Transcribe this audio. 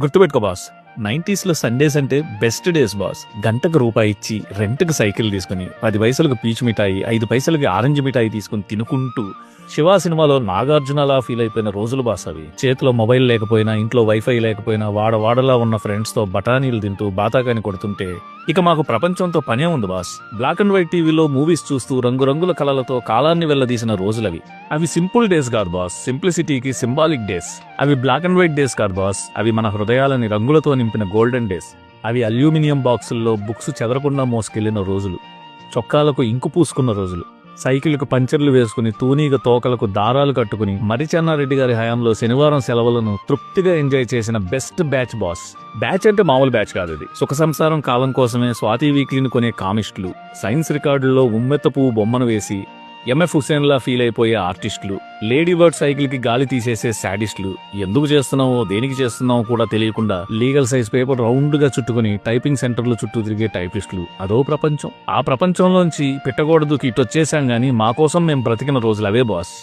గుర్తుపెట్టుకో boss, 90s Sundays అంటే best days boss. గంటకు రూపాయి ఇచ్చి రెంట్కి సైకిల్ తీసుకుని 10 పైసలకు పీచు మిఠాయి, 5 పైసలకి ఆరెంజ్ మిఠాయి తీసుకుని తినుకుంటూ శివ సినిమాలో నాగార్జునలా ఫీల్ అయిపోయిన రోజులు బాస్ అవి. చేతిలో మొబైల్ లేకపోయినా, ఇంట్లో వైఫై లేకపోయినా, వాడలా ఉన్న ఫ్రెండ్స్తో బఠానీలు తింటూ బాతాకాని కొడుతుంటే ఇక మాకు ప్రపంచంతో పనే ఉంది బాస్. బ్లాక్ అండ్ వైట్ టీవీలో మూవీస్ చూస్తూ రంగురంగుల కళలతో కాలాన్ని వెళ్లదీసిన రోజులవి. అవి సింపుల్ డేస్ కాదు బాస్, సింప్లిసిటీకి సింబాలిక్ డేస్. అవి బ్లాక్ అండ్ వైట్ డేస్ కాదు బాస్, అవి మన హృదయాలని రంగులతో నింపిన గోల్డెన్ డేస్. అవి అల్యూమినియం బాక్సుల్లో బుక్స్ చెదరకుండా మోసుకెళ్లిన రోజులు, చొక్కాలకు ఇంకు పూసుకున్న రోజులు, సైకిల్కు పంచర్లు వేసుకుని తూనీగ తోకలకు దారాలు కట్టుకుని మరిచెన్నారెడ్డి గారి హయాంలో శనివారం సెలవులను తృప్తిగా ఎంజాయ్ చేసిన బెస్ట్ బ్యాచ్ బాస్. బ్యాచ్ అంటే మామూలు బ్యాచ్ కాదు ఇది. సుఖ సంసారం కాలం కోసమే స్వాతి వీక్లీని కొనే కామిస్టులు, సైన్స్ రికార్డుల్లో ఉమ్మెత్త పువ్వు బొమ్మను వేసి ఎంఎఫ్ హుసేన్లా ఫీల్ అయిపోయే ఆర్టిస్టులు, లేడీ బర్డ్ సైకిల్ కి గాలి తీసేసే శాడిస్టులు, ఎందుకు చేస్తున్నావో దేనికి చేస్తున్నావో కూడా తెలియకుండా లీగల్ సైజ్ పేపర్ రౌండ్ గా చుట్టుకుని టైపింగ్ సెంటర్లు చుట్టూ తిరిగే టైపిస్టులు, అదో ప్రపంచం. ఆ ప్రపంచంలోంచి పెట్టకూడదు ఇటొచ్చేసాం గానీ మా కోసం మేం బ్రతికిన రోజులు అవే బాస్.